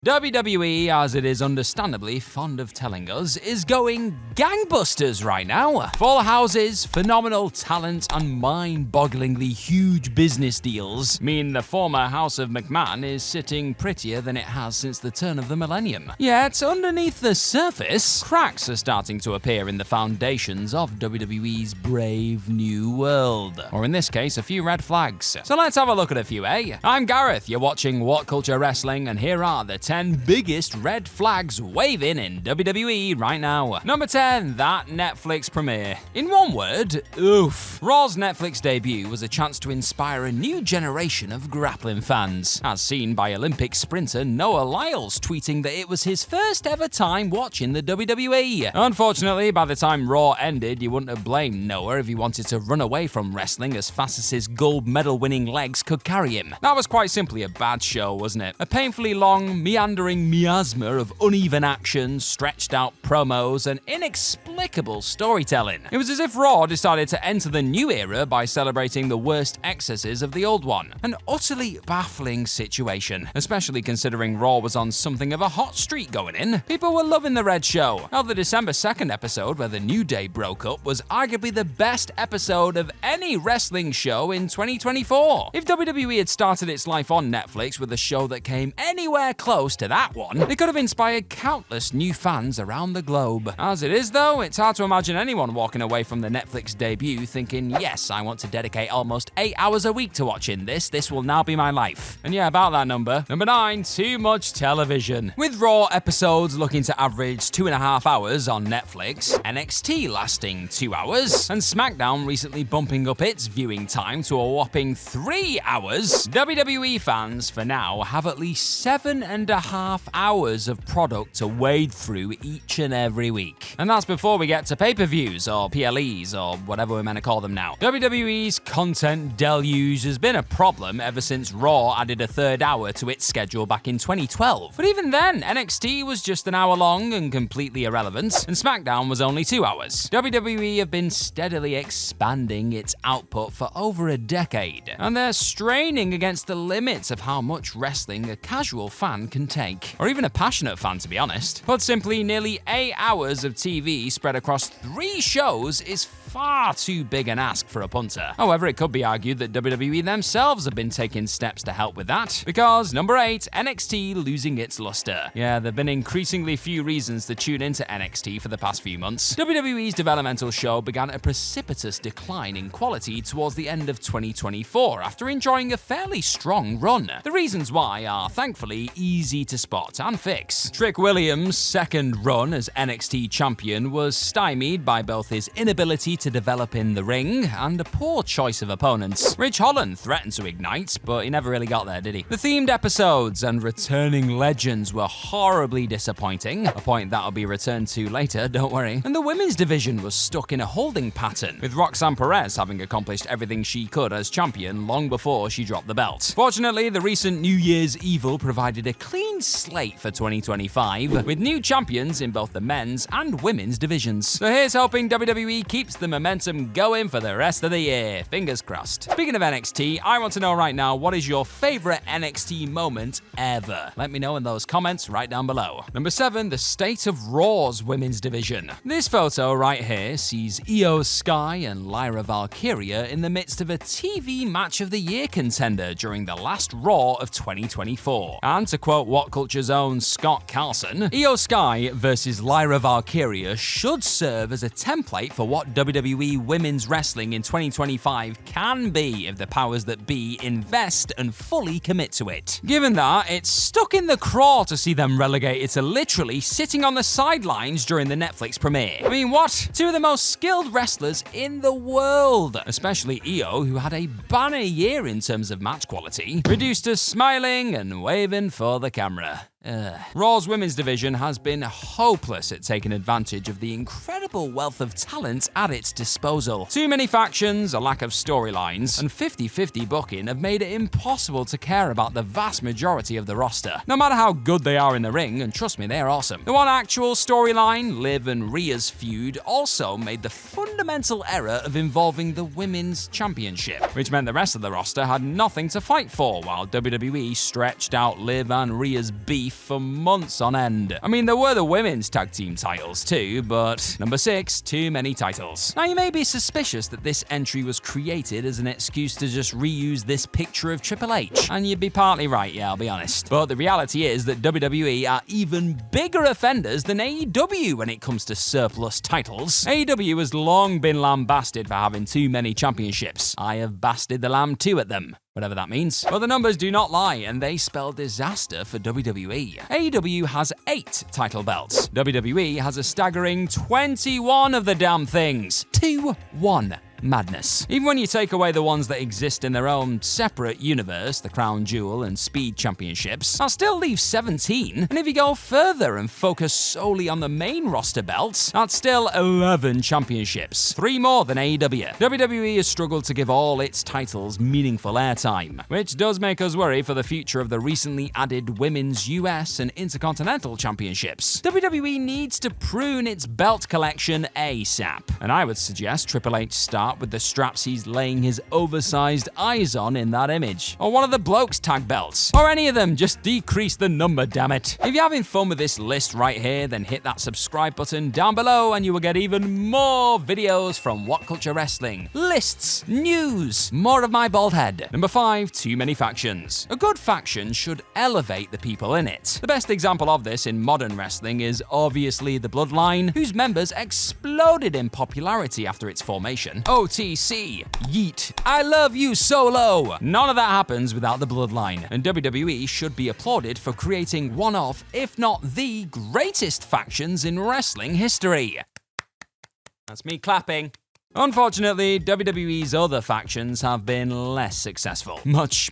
WWE, as it is understandably fond of telling us, is going gangbusters right now. Full houses, phenomenal talent, and mind-bogglingly huge business deals mean the former House of McMahon is sitting prettier than it has since the turn of the millennium. Yet, underneath the surface, cracks are starting to appear in the foundations of WWE's brave new world. Or in this case, a few red flags. So let's have a look at a few, eh? I'm Gareth, you're watching What Culture Wrestling, and here are the 10 biggest red flags waving in WWE right now. Number 10, that Netflix premiere. In one word, oof. Raw's Netflix debut was a chance to inspire a new generation of grappling fans, as seen by Olympic sprinter Noah Lyles tweeting that it was his first ever time watching the WWE. Unfortunately, by the time Raw ended, you wouldn't have blamed Noah if he wanted to run away from wrestling as fast as his gold medal winning legs could carry him. That was quite simply a bad show, wasn't it? A painfully long, meandering miasma of uneven action, stretched out promos, and inexplicable storytelling. It was as if Raw decided to enter the new era by celebrating the worst excesses of the old one. An utterly baffling situation, especially considering Raw was on something of a hot streak going in. People were loving the Red Show. Hell, the December 2nd episode where the New Day broke up was arguably the best episode of any wrestling show in 2024. If WWE had started its life on Netflix with a show that came anywhere close to that one, they could have inspired countless new fans around the globe. As it is though, it's hard to imagine anyone walking away from the Netflix debut thinking, yes, I want to dedicate almost 8 hours a week to watching this will now be my life. And yeah, about that number. Number 9, too much television. With Raw episodes looking to average 2.5 hours on Netflix, NXT lasting 2 hours, and SmackDown recently bumping up its viewing time to a whopping 3 hours, WWE fans for now have at least 7.5 hours of product to wade through each and every week. And that's before we get to pay-per-views or PLEs or whatever we're meant to call them now. WWE's content deluge has been a problem ever since Raw added a third hour to its schedule back in 2012. But even then, NXT was just an hour long and completely irrelevant, and SmackDown was only 2 hours. WWE have been steadily expanding its output for over a decade, and they're straining against the limits of how much wrestling a casual fan can take. Or even a passionate fan, to be honest. Put simply, nearly 8 hours of TV spread across 3 shows is far too big an ask for a punter. However, it could be argued that WWE themselves have been taking steps to help with that, because number 8, NXT losing its luster. Yeah, there have been increasingly few reasons to tune into NXT for the past few months. WWE's developmental show began a precipitous decline in quality towards the end of 2024 after enjoying a fairly strong run. The reasons why are thankfully easy to spot and fix. Trick Williams' second run as NXT champion was stymied by both his inability to develop in the ring and a poor choice of opponents. Ridge Holland threatened to ignite, but he never really got there, did he? The themed episodes and returning legends were horribly disappointing, a point that'll be returned to later, don't worry. And the women's division was stuck in a holding pattern, with Roxanne Perez having accomplished everything she could as champion long before she dropped the belt. Fortunately, the recent New Year's Evil provided a clean slate for 2025, with new champions in both the men's and women's divisions. So here's hoping WWE keeps the momentum going for the rest of the year. Fingers crossed. Speaking of NXT, I want to know right now, what is your favorite NXT moment ever? Let me know in those comments right down below. Number 7, the state of Raw's women's division. This photo right here sees Io Sky and Lyra Valkyria in the midst of a TV match of the year contender during the last Raw of 2024. And to quote What Culture's own Scott Carlson, Io Sky versus Lyra Valkyria should serve as a template for what WWE women's wrestling in 2025 can be if the powers that be invest and fully commit to it. Given that, it's stuck in the craw to see them relegated to literally sitting on the sidelines during the Netflix premiere. I mean, what? 2 of the most skilled wrestlers in the world, especially Io, who had a banner year in terms of match quality, reduced to smiling and waving for the camera. Raw's women's division has been hopeless at taking advantage of the incredible wealth of talent at its disposal. Too many factions, a lack of storylines, and 50-50 booking have made it impossible to care about the vast majority of the roster, no matter how good they are in the ring, and trust me, they are awesome. The one actual storyline, Liv and Rhea's feud, also made the fundamental error of involving the women's championship, which meant the rest of the roster had nothing to fight for, while WWE stretched out Liv and Rhea's beef beef for months on end. I mean, there were the women's tag team titles too, but number 6, too many titles. Now, you may be suspicious that this entry was created as an excuse to just reuse this picture of Triple H, and you'd be partly right, yeah, I'll be honest. But the reality is that WWE are even bigger offenders than AEW when it comes to surplus titles. AEW has long been lambasted for having too many championships. I have basted the lamb too at them, whatever that means. But the numbers do not lie, and they spell disaster for WWE. AEW has 8 title belts. WWE has a staggering 21 of the damn things. 2-1. Madness. Even when you take away the ones that exist in their own separate universe, the Crown Jewel and Speed Championships, that still leaves 17. And if you go further and focus solely on the main roster belts, that's still 11 championships. 3 more than AEW. WWE has struggled to give all its titles meaningful airtime, which does make us worry for the future of the recently added Women's US and Intercontinental Championships. WWE needs to prune its belt collection ASAP. And I would suggest Triple H start with the straps he's laying his oversized eyes on in that image. Or one of the blokes tag belts. Or any of them, just decrease the number, damn it. If you're having fun with this list right here, then hit that subscribe button down below and you will get even more videos from What Culture Wrestling. Lists, news, more of my bald head. Number 5, too many factions. A good faction should elevate the people in it. The best example of this in modern wrestling is obviously the Bloodline, whose members exploded in popularity after its formation. OTC, Yeet, I Love You Solo. None of that happens without the Bloodline, and WWE should be applauded for creating one of, if not the greatest factions in wrestling history. That's me clapping. Unfortunately, WWE's other factions have been less successful. Much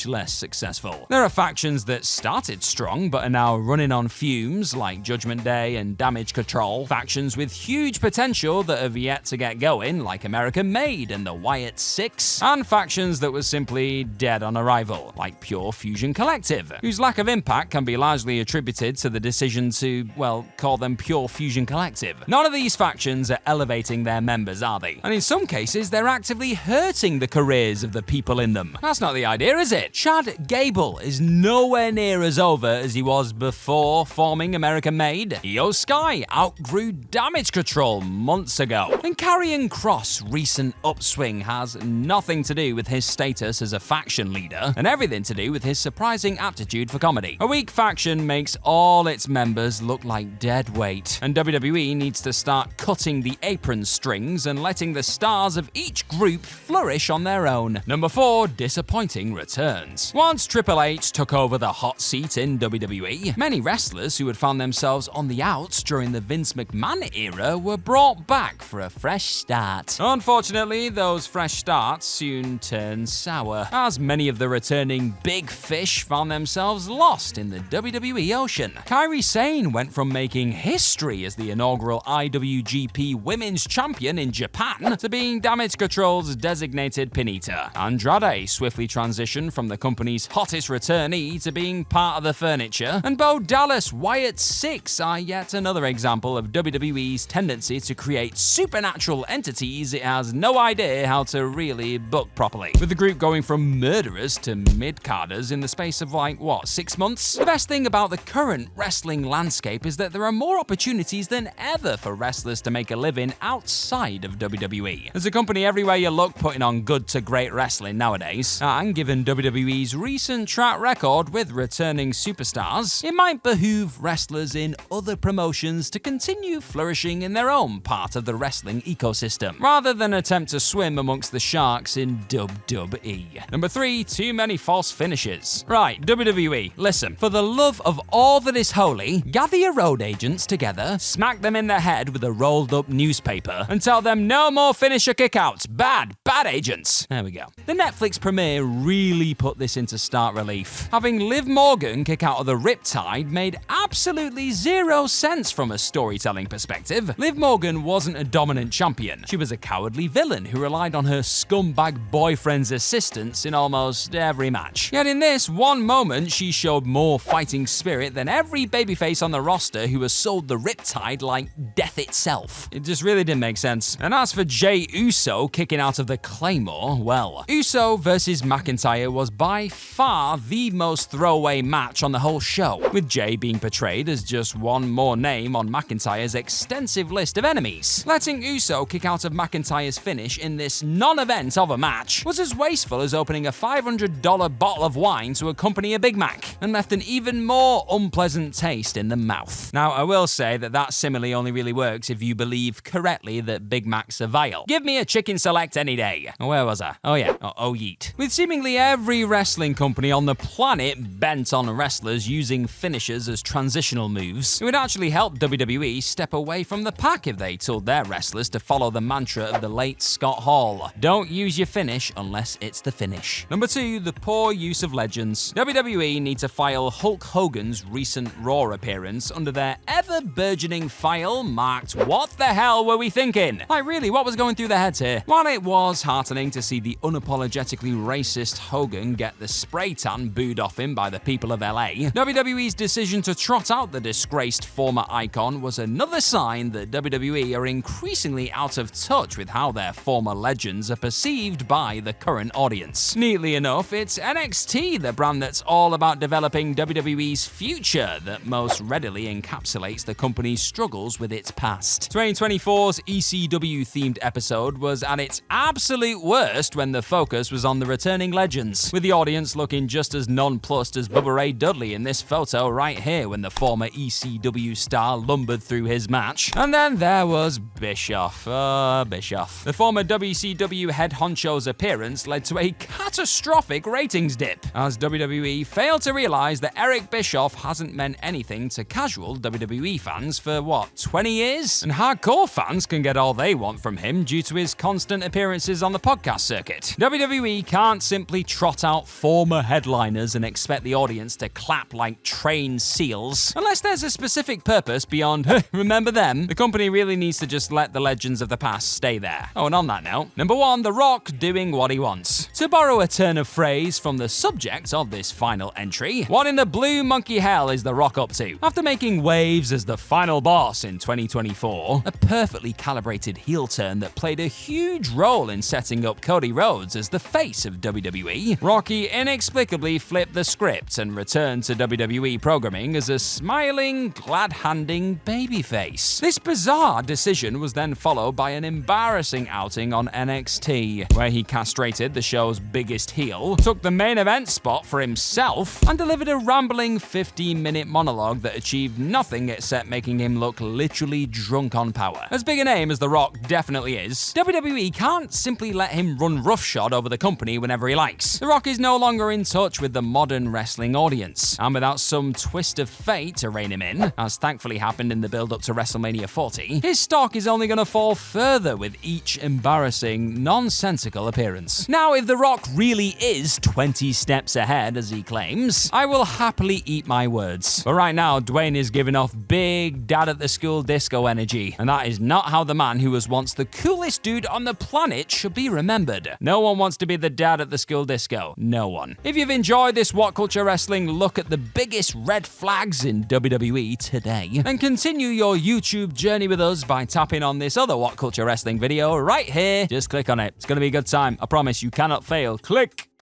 less successful. There are factions that started strong but are now running on fumes, like Judgment Day and Damage Control. Factions with huge potential that have yet to get going, like American Made and the Wyatt Six. And factions that were simply dead on arrival, like Pure Fusion Collective, whose lack of impact can be largely attributed to the decision to, well, call them Pure Fusion Collective. None of these factions are elevating their members, are they? And in some cases, they're actively hurting the careers of the people in them. That's not the idea, is it? Chad Gable is nowhere near as over as he was before forming American Made. Io Sky outgrew Damage Control months ago. And Karrion Kross' recent upswing has nothing to do with his status as a faction leader, and everything to do with his surprising aptitude for comedy. A weak faction makes all its members look like dead weight, and WWE needs to start cutting the apron strings and letting the stars of each group flourish on their own. Number 4, disappointing returns. Once Triple H took over the hot seat in WWE, many wrestlers who had found themselves on the outs during the Vince McMahon era were brought back for a fresh start. Unfortunately, those fresh starts soon turned sour, as many of the returning big fish found themselves lost in the WWE ocean. Kairi Sane went from making history as the inaugural IWGP Women's Champion in Japan to being Damage Control's designated pinita. Andrade swiftly transitioned from the company's hottest returnee to being part of the furniture, and Bo Dallas Wyatt Six are yet another example of WWE's tendency to create supernatural entities it has no idea how to really book properly. With the group going from murderers to mid-carders in the space of 6 months? The best thing about the current wrestling landscape is that there are more opportunities than ever for wrestlers to make a living outside of WWE. There's a company everywhere you look putting on good to great wrestling nowadays, and given WWE's recent track record with returning superstars, it might behoove wrestlers in other promotions to continue flourishing in their own part of the wrestling ecosystem, rather than attempt to swim amongst the sharks in WWE. Number 3, too many false finishes. Right, WWE, listen, for the love of all that is holy, gather your road agents together, smack them in the head with a rolled up newspaper, and tell them no more finisher kickouts. Bad agents. There we go. The Netflix premiere really put this into stark relief. Having Liv Morgan kick out of the Riptide made absolutely zero sense from a storytelling perspective. Liv Morgan wasn't a dominant champion. She was a cowardly villain who relied on her scumbag boyfriend's assistance in almost every match. Yet in this one moment, she showed more fighting spirit than every babyface on the roster who has sold the Riptide like death itself. It just really didn't make sense sense. And as for Jey Uso kicking out of the Claymore, well, Uso versus McIntyre was by far the most throwaway match on the whole show, with Jey being portrayed as just one more name on McIntyre's extensive list of enemies. Letting Uso kick out of McIntyre's finish in this non-event of a match was as wasteful as opening a $500 bottle of wine to accompany a Big Mac, and left an even more unpleasant taste in the mouth. Now, I will say that simile only really works if you believe correctly that Big Macs are vile. Give me a chicken select any day. Where was I? Oh yeah, oh yeet. With seemingly every wrestling company on the planet bent on wrestlers using finishers as transitional moves, it would actually help WWE step away from the pack if they told their wrestlers to follow the mantra of the late Scott Hall: don't use your finish unless it's the finish. Number 2, the poor use of legends. WWE need to file Hulk Hogan's recent Raw appearance under their ever-burgeoning file marked "What the hell were we thinking?" Like really, what was going through their heads here? While it was heartening to see the unapologetically racist Hogan get the spray tan booed off him by the people of LA, WWE's decision to trot out the disgraced former icon was another sign that WWE are increasingly out of touch with how their former legends are perceived by the current audience. Neatly enough, it's NXT, the brand that's all about developing WWE's future, that most readily encapsulates the company's struggles with its past. 2024's ECW-themed episode was at its absolute worst when the focus was on the returning legends, with the audience looking just as nonplussed as Bubba Ray Dudley in this photo right here when the former ECW star lumbered through his match. And then there was Bischoff. Bischoff. The former WCW head honcho's appearance led to a catastrophic ratings dip, as WWE failed to realize that Eric Bischoff hasn't meant anything to casual WWE fans for, 20 years? And hardcore fans can get all they want from him due to his constant appearances on the podcast circuit. WWE can't simply trot out former headliners and expect the audience to clap like trained seals. Unless there's a specific purpose beyond, remember them, the company really needs to just let the legends of the past stay there. Oh, and on that note, number 1, The Rock doing what he wants. To borrow a turn of phrase from the subject of this final entry, what in the blue monkey hell is The Rock up to? After making waves as the final boss in 2024, a perfectly calibrated heel turn that played a huge role in setting up Cody Rhodes as the face of WWE, Rocky inexplicably flipped the script and returned to WWE programming as a smiling, glad-handing babyface. This bizarre decision was then followed by an embarrassing outing on NXT, where he castrated the show's biggest heel, took the main event spot for himself, and delivered a rambling 15-minute monologue that achieved nothing except making him look literally drunk on power. As big a name as The Rock definitely is, WWE can't simply let him run roughshod over the company whenever he likes. The Rock is no longer in touch with the modern wrestling audience, and without some twist of fate to rein him in, as thankfully happened in the build-up to WrestleMania 40, his stock is only going to fall further with each embarrassing, nonsensical appearance. Now, if The Rock really is 20 steps ahead, as he claims, I will happily eat my words. But right now, Dwayne is giving off big dad at the school disco energy, and that is not how the man who was once the coolest dude on the planet should be remembered. No one wants to be the dad at the school disco. No one. If you've enjoyed this What Culture Wrestling look at the biggest red flags in WWE today, then continue your YouTube journey with us by tapping on this other What Culture Wrestling video right here. Just click on it. It's going to be a good time. I promise you cannot fail. Click.